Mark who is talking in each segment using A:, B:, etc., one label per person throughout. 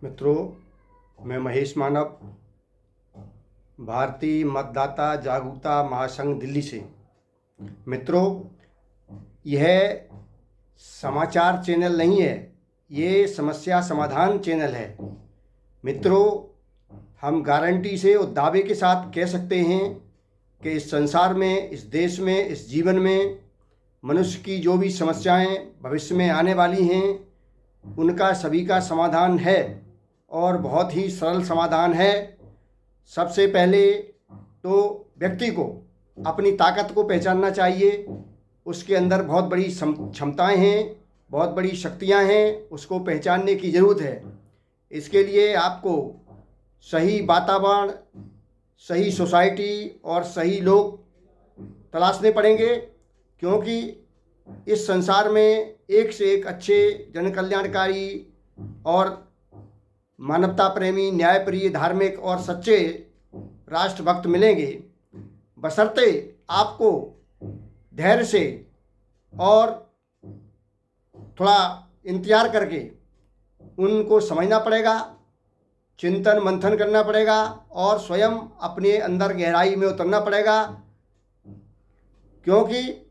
A: मित्रों, मैं महेश मानव, भारतीय मतदाता जागरूकता महासंघ दिल्ली से। मित्रों, यह समाचार चैनल नहीं है, ये समस्या समाधान चैनल है। मित्रों, हम गारंटी से और दावे के साथ कह सकते हैं कि इस संसार में, इस देश में, इस जीवन में मनुष्य की जो भी समस्याएं भविष्य में आने वाली हैं, उनका सभी का समाधान है और बहुत ही सरल समाधान है। सबसे पहले तो व्यक्ति को अपनी ताकत को पहचानना चाहिए। उसके अंदर बहुत बड़ी क्षमताएं हैं, बहुत बड़ी शक्तियां हैं, उसको पहचानने की ज़रूरत है। इसके लिए आपको सही वातावरण, सही सोसाइटी और सही लोग तलाशने पड़ेंगे, क्योंकि इस संसार में एक से एक अच्छे, जन कल्याणकारी और मानवता प्रेमी, न्यायप्रिय, धार्मिक और सच्चे राष्ट्रभक्त मिलेंगे, बशर्ते आपको धैर्य से और थोड़ा इंतजार करके उनको समझना पड़ेगा, चिंतन मंथन करना पड़ेगा और स्वयं अपने अंदर गहराई में उतरना पड़ेगा। क्योंकि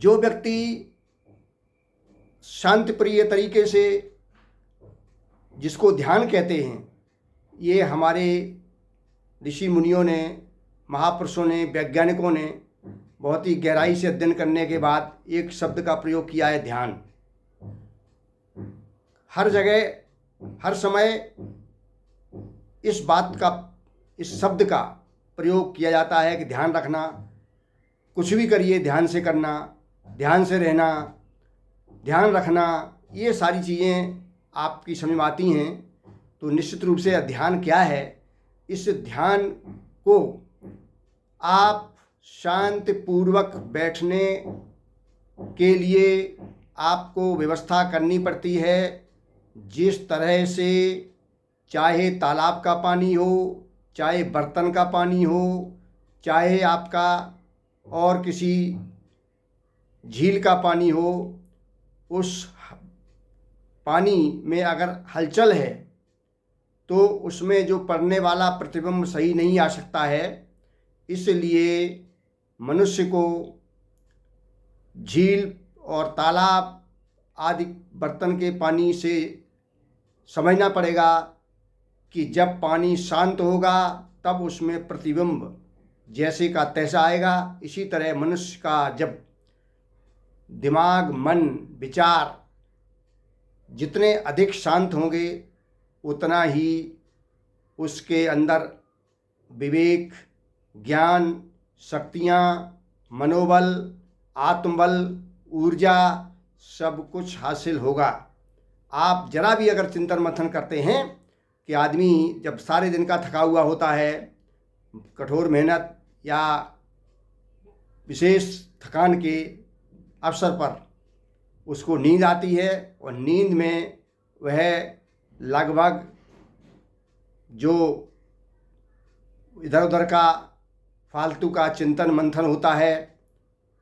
A: जो व्यक्ति शांतिप्रिय तरीके से, जिसको ध्यान कहते हैं, ये हमारे ऋषि मुनियों ने, महापुरुषों ने, वैज्ञानिकों ने बहुत ही गहराई से अध्ययन करने के बाद एक शब्द का प्रयोग किया है, ध्यान। हर जगह, हर समय इस शब्द का प्रयोग किया जाता है कि ध्यान रखना, कुछ भी करिए ध्यान से करना, ध्यान से रहना, ध्यान रखना, ये सारी चीज़ें आपकी समझ में आती हैं। तो निश्चित रूप से ध्यान क्या है, इस ध्यान को आप शांतिपूर्वक बैठने के लिए आपको व्यवस्था करनी पड़ती है। जिस तरह से, चाहे तालाब का पानी हो, चाहे बर्तन का पानी हो, चाहे आपका और किसी झील का पानी हो, उस पानी में अगर हलचल है तो उसमें जो पड़ने वाला प्रतिबिंब सही नहीं आ सकता है। इसलिए मनुष्य को झील और तालाब आदि बर्तन के पानी से समझना पड़ेगा कि जब पानी शांत होगा तब उसमें प्रतिबिंब जैसे का तैसा आएगा। इसी तरह मनुष्य का जब दिमाग, मन, विचार जितने अधिक शांत होंगे, उतना ही उसके अंदर विवेक, ज्ञान, शक्तियाँ, मनोबल, आत्मबल, ऊर्जा सब कुछ हासिल होगा। आप जरा भी अगर चिंतन मंथन करते हैं कि आदमी जब सारे दिन का थका हुआ होता है, कठोर मेहनत या विशेष थकान के अवसर पर उसको नींद आती है और नींद में वह लगभग जो इधर उधर का फालतू का चिंतन मंथन होता है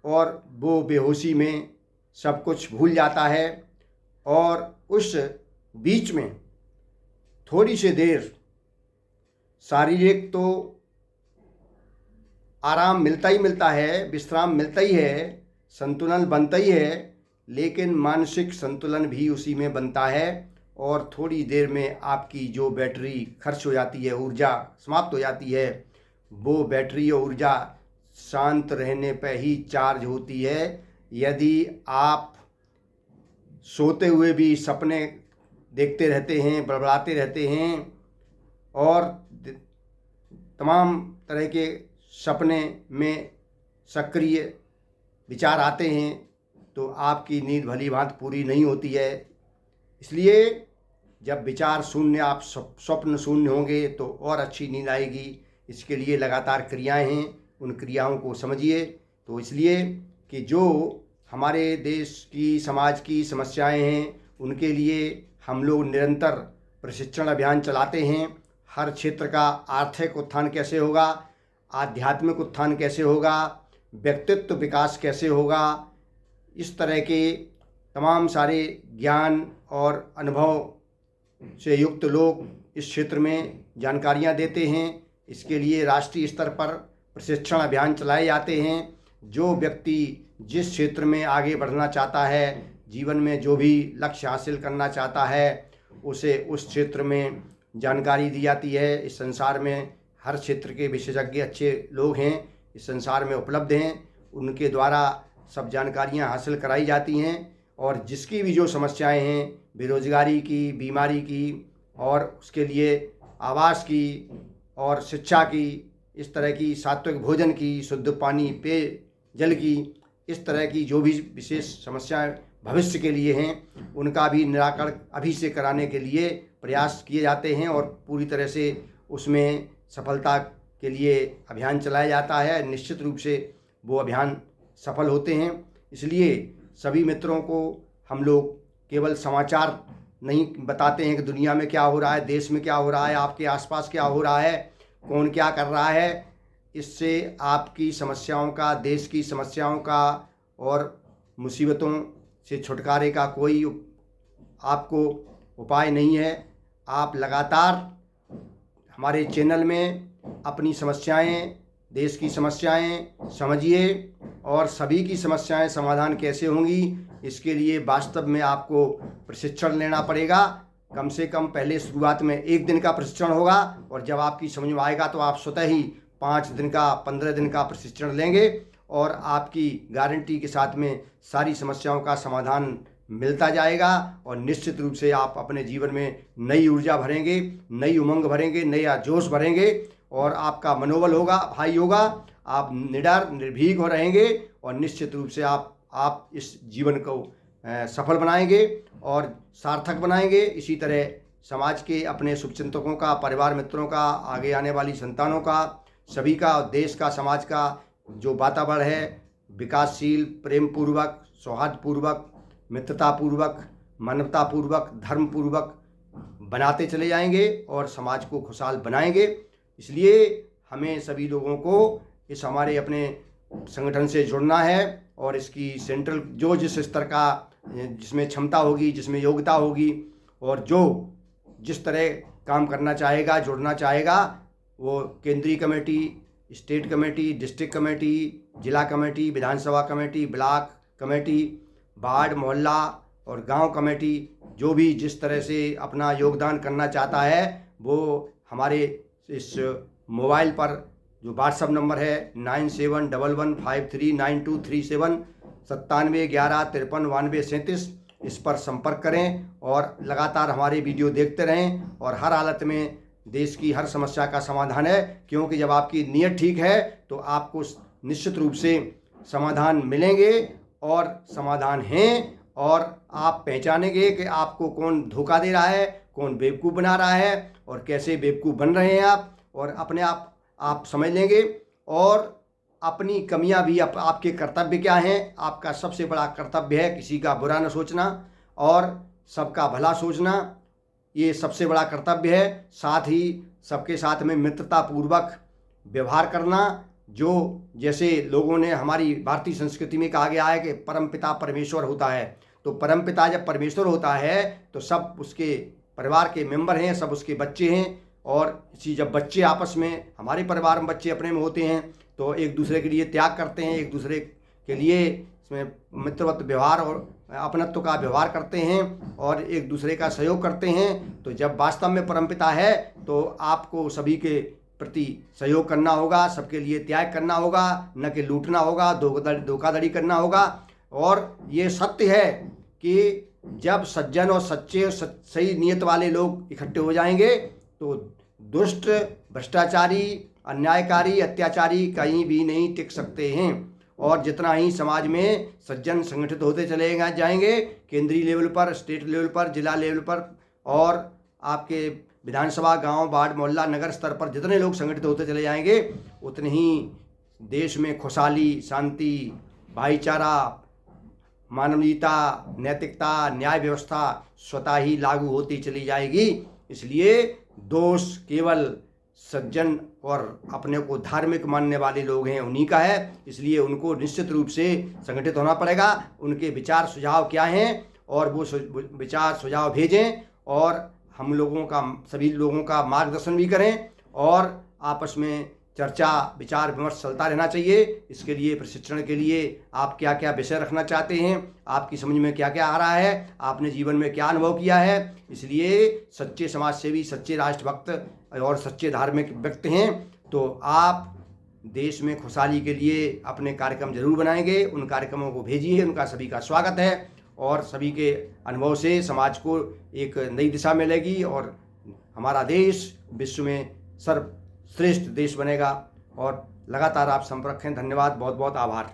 A: और वो बेहोशी में सब कुछ भूल जाता है। और उस बीच में थोड़ी सी देर शारीरिक तो आराम मिलता ही मिलता है, विश्राम मिलता ही है, संतुलन बनता ही है, लेकिन मानसिक संतुलन भी उसी में बनता है। और थोड़ी देर में आपकी जो बैटरी खर्च हो जाती है, ऊर्जा समाप्त हो जाती है, वो बैटरी और ऊर्जा शांत रहने पर ही चार्ज होती है। यदि आप सोते हुए भी सपने देखते रहते हैं, बड़बड़ाते रहते हैं और तमाम तरह के सपने में सक्रिय विचार आते हैं, तो आपकी नींद भली भांति पूरी नहीं होती है। इसलिए जब विचार शून्य, आप स्वप्न शून्य होंगे तो और अच्छी नींद आएगी। इसके लिए लगातार क्रियाएं हैं, उन क्रियाओं को समझिए। तो इसलिए कि जो हमारे देश की, समाज की समस्याएं हैं, उनके लिए हम लोग निरंतर प्रशिक्षण अभियान चलाते हैं। हर क्षेत्र का आर्थिक उत्थान कैसे होगा, आध्यात्मिक उत्थान कैसे होगा, व्यक्तित्व विकास कैसे होगा, इस तरह के तमाम सारे ज्ञान और अनुभव से युक्त लोग इस क्षेत्र में जानकारियां देते हैं। इसके लिए राष्ट्रीय स्तर पर प्रशिक्षण अभियान चलाए जाते हैं। जो व्यक्ति जिस क्षेत्र में आगे बढ़ना चाहता है, जीवन में जो भी लक्ष्य हासिल करना चाहता है, उसे उस क्षेत्र में जानकारी दी जाती है। इस संसार में हर क्षेत्र के विशेषज्ञ अच्छे लोग हैं, इस संसार में उपलब्ध हैं, उनके द्वारा सब जानकारियां हासिल कराई जाती हैं। और जिसकी भी जो समस्याएं हैं, बेरोजगारी की, बीमारी की, और उसके लिए आवास की और शिक्षा की, इस तरह की सात्विक भोजन की, शुद्ध पानी, पेय जल की, इस तरह की जो भी विशेष समस्याएं भविष्य के लिए हैं, उनका भी निराकरण अभी से कराने के लिए प्रयास किए जाते हैं और पूरी तरह से उसमें सफलता के लिए अभियान चलाया जाता है। निश्चित रूप से वो अभियान सफल होते हैं। इसलिए सभी मित्रों को हम लोग केवल समाचार नहीं बताते हैं कि दुनिया में क्या हो रहा है, देश में क्या हो रहा है, आपके आसपास क्या हो रहा है, कौन क्या कर रहा है। इससे आपकी समस्याओं का, देश की समस्याओं का और मुसीबतों से छुटकारे का कोई आपको उपाय नहीं है। आप लगातार हमारे चैनल में अपनी समस्याएं, देश की समस्याएं समझिए और सभी की समस्याएं समाधान कैसे होंगी, इसके लिए वास्तव में आपको प्रशिक्षण लेना पड़ेगा। कम से कम पहले शुरुआत में 1 दिन का प्रशिक्षण होगा और जब आपकी समझ में आएगा तो आप स्वतः ही 5 दिन का, 15 दिन का प्रशिक्षण लेंगे और आपकी गारंटी के साथ में सारी समस्याओं का समाधान मिलता जाएगा। और निश्चित रूप से आप अपने जीवन में नई ऊर्जा भरेंगे, नई उमंग भरेंगे, नया जोश भरेंगे और आपका मनोबल होगा, भाई होगा। आप निडर, निर्भीक हो रहेंगे और निश्चित रूप से आप इस जीवन को सफल बनाएंगे और सार्थक बनाएंगे। इसी तरह समाज के अपने शुभचिंतकों का, परिवार मित्रों का, आगे आने वाली संतानों का, सभी का, देश का, समाज का जो वातावरण है विकासशील, प्रेम पूर्वक, सौहार्दपूर्वक, मित्रतापूर्वक, मानवतापूर्वक, धर्मपूर्वक बनाते चले जाएंगे और समाज को खुशहाल बनाएंगे। इसलिए हमें सभी लोगों को इस हमारे अपने संगठन से जुड़ना है और इसकी सेंट्रल जो जिस स्तर का, जिसमें क्षमता होगी, जिसमें योग्यता होगी और जो जिस तरह काम करना चाहेगा, जुड़ना चाहेगा, वो केंद्रीय committee, state committee, district committee, जिला कमेटी, विधानसभा कमेटी, ब्लॉक कमेटी, वार्ड, मोहल्ला और गांव कमेटी, जो भी जिस तरह से अपना योगदान करना चाहता है वो हमारे इस मोबाइल पर जो व्हाट्सअप नंबर है 9711539237 9711539337 इस पर संपर्क करें और लगातार हमारे वीडियो देखते रहें। और हर हालत में देश की हर समस्या का समाधान है, क्योंकि जब आपकी नीयत ठीक है तो आपको निश्चित रूप से समाधान मिलेंगे और समाधान हैं। और आप पहचानेंगे कि आपको कौन धोखा दे रहा है, कौन बेवकूफ़ बना रहा है और कैसे बेवकूफ़ बन रहे हैं आप, और अपने आप समझ लेंगे। और अपनी कमियां भी आपके कर्तव्य क्या हैं। आपका सबसे बड़ा कर्तव्य है किसी का बुरा न सोचना और सबका भला सोचना, ये सबसे बड़ा कर्तव्य है। साथ ही सबके साथ में मित्रतापूर्वक व्यवहार करना, जो जैसे लोगों ने हमारी भारतीय संस्कृति में कहा गया है कि परमपिता परमेश्वर होता है, तो परमपिता जब परमेश्वर होता है तो सब उसके परिवार के मेंबर हैं, सब उसके बच्चे हैं। और इसी जब बच्चे आपस में, हमारे परिवार में बच्चे अपने में होते हैं तो एक दूसरे के लिए त्याग करते हैं, एक दूसरे के लिए इसमें मित्रवत व्यवहार और अपनत्व का व्यवहार करते हैं और एक दूसरे का सहयोग करते हैं। तो जब वास्तव में परमपिता है तो आपको सभी के प्रति सहयोग करना होगा, सबके लिए त्याग करना होगा, न कि लूटना होगा, धोखाधड़ी करना होगा। और ये सत्य है कि जब सज्जन और सच्चे और सही नियत वाले लोग इकट्ठे हो जाएंगे तो दुष्ट, भ्रष्टाचारी, अन्यायकारी, अत्याचारी कहीं भी नहीं टिक सकते हैं। और जितना ही समाज में सज्जन संगठित होते चले जाएंगे, केंद्रीय लेवल पर, स्टेट लेवल पर, जिला लेवल पर और आपके विधानसभा, गांव, वार्ड, मोहल्ला, नगर स्तर पर जितने लोग संगठित होते चले जाएंगे, उतने ही देश में खुशहाली, शांति, भाईचारा, मानवीयता, नैतिकता, न्याय व्यवस्था स्वतः ही लागू होती चली जाएगी। इसलिए दोष केवल सज्जन और अपने को धार्मिक मानने वाले लोग हैं उन्हीं का है। इसलिए उनको निश्चित रूप से संगठित होना पड़ेगा। उनके विचार सुझाव क्या हैं और वो विचार सुझाव भेजें और हम लोगों का, सभी लोगों का मार्गदर्शन भी करें और आपस में चर्चा विचार विमर्श चलता रहना चाहिए। इसके लिए प्रशिक्षण के लिए आप क्या क्या विषय रखना चाहते हैं, आपकी समझ में क्या क्या आ रहा है, आपने जीवन में क्या अनुभव किया है। इसलिए सच्चे समाज सेवी, सच्चे राष्ट्रभक्त और सच्चे धार्मिक व्यक्ति हैं तो आप देश में खुशहाली के लिए अपने कार्यक्रम जरूर बनाएंगे। उन कार्यक्रमों को भेजिए, उनका सभी का स्वागत है और सभी के अनुभव से समाज को एक नई दिशा मिलेगी और हमारा देश विश्व में सर्वश्रेष्ठ देश बनेगा। और लगातार आप संपर्क हैं। धन्यवाद, बहुत बहुत आभार।